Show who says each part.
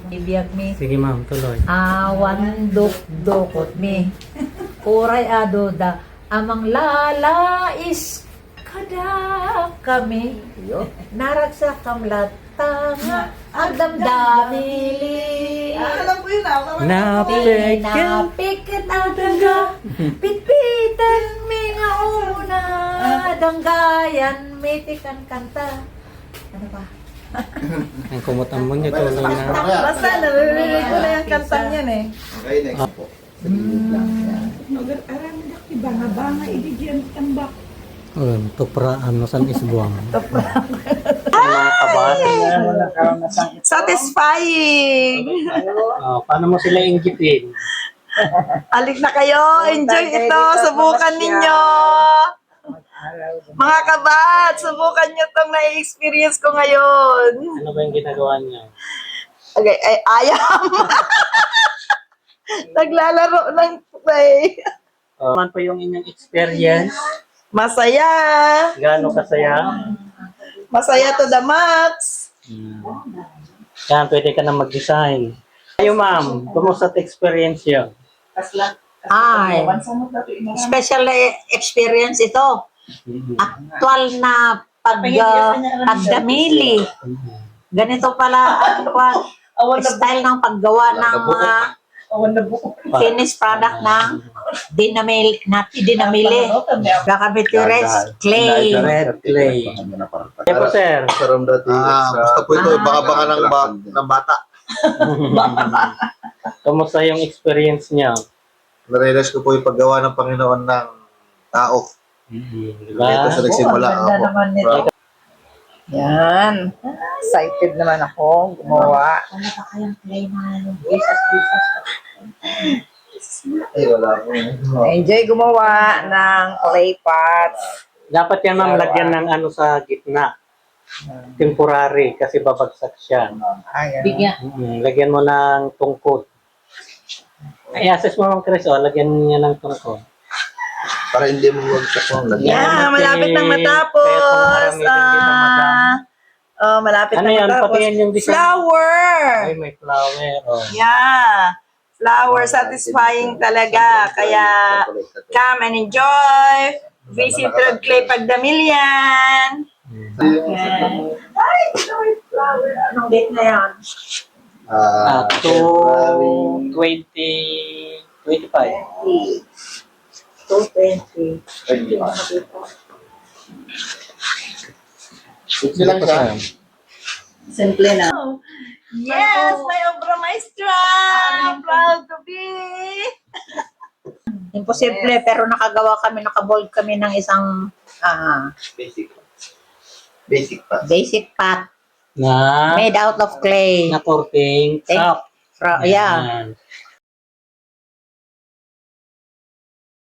Speaker 1: Ibiyag mi.
Speaker 2: Sige ma'am, tuloy.
Speaker 1: Awan dukot mi. Uray adoda. Amang lalais kada kami. Naragsa kamlatanga. Agdamdamili.
Speaker 3: Alam ko yun
Speaker 1: Pinapikit ang daga. Pitpitan mi nga una. Danggayan mitikan kanta. Ano ba?
Speaker 2: Ang kumutan mo niya, tuloy na.
Speaker 3: Basta, naririnig ko na yung kantang yan eh.
Speaker 4: Okay, next po.
Speaker 3: Arami na banga-banga, ibigyan tambak.
Speaker 2: Tupra, ano, san isbuang. Mga kabasa na.
Speaker 3: Satisfying!
Speaker 2: Paano mo sila inggitin?
Speaker 3: Alik na kayo! Enjoy ito! Subukan ninyo! Mga kabat! Subukan nyo itong na-experience ko ngayon!
Speaker 2: Ano ba yung ginagawa niya?
Speaker 3: Okay, ay, ayam! Naglalaro ng play.
Speaker 2: Man po yung inyong experience?
Speaker 3: Masaya!
Speaker 2: Gaano kasaya?
Speaker 3: Masaya to the max!
Speaker 2: Yan, pwede ka na mag-design. Kayo ma'am, kumusta experience yun?
Speaker 1: Ay, special experience ito. Actual na pagdamili. Ganito pala ang style ng paggawa ng mga finished product ng dinamili. Bacabitures clay.
Speaker 2: Red clay. Kaya po sir.
Speaker 4: Basta po ito, baka ng bata.
Speaker 2: Kumusta yung experience niya?
Speaker 4: Narealize ko po yung paggawa ng Panginoon ng tao.
Speaker 2: Diba?
Speaker 4: Ito sa nagsimula. Opo.
Speaker 3: Yan. Excited naman ako gumawa.
Speaker 1: Ano ba kayang clay na yung Jesus?
Speaker 4: Ay, wala po.
Speaker 3: Enjoy gumawa ng clay pots.
Speaker 2: Dapat yan ma'am, lagyan ng ano sa gitna. Temporary, kasi babagsak siya.
Speaker 3: Ayan.
Speaker 1: Bigyan.
Speaker 2: Lagyan mo ng tungkod. Ay, assess mo ma'am Chris, lagyan niya ng tungkod.
Speaker 4: Para hindi mo wagsak ang lagyan.
Speaker 3: Yeah, malapit nang matapos. Malapit
Speaker 2: Ano
Speaker 3: nang
Speaker 2: yan?
Speaker 3: matapos.
Speaker 2: Pati yan yung design.
Speaker 3: Flower!
Speaker 2: Ay, may flower. Oh.
Speaker 3: Yeah. Flower satisfying talaga. Kaya come and enjoy. Visit Road Clay Pagdamilian. Ay, flower. Anong date na yan?
Speaker 2: To 2025.
Speaker 1: 220.
Speaker 4: Simple lang siya.
Speaker 3: Simple na. Yes, may obra maestra. Proud to be.
Speaker 1: Imposible, pero nakagawa kami, nakabold kami ng isang
Speaker 4: Basic pa.
Speaker 1: basic pot
Speaker 2: Na
Speaker 1: made out of clay.
Speaker 2: na torting cup.
Speaker 1: Yeah.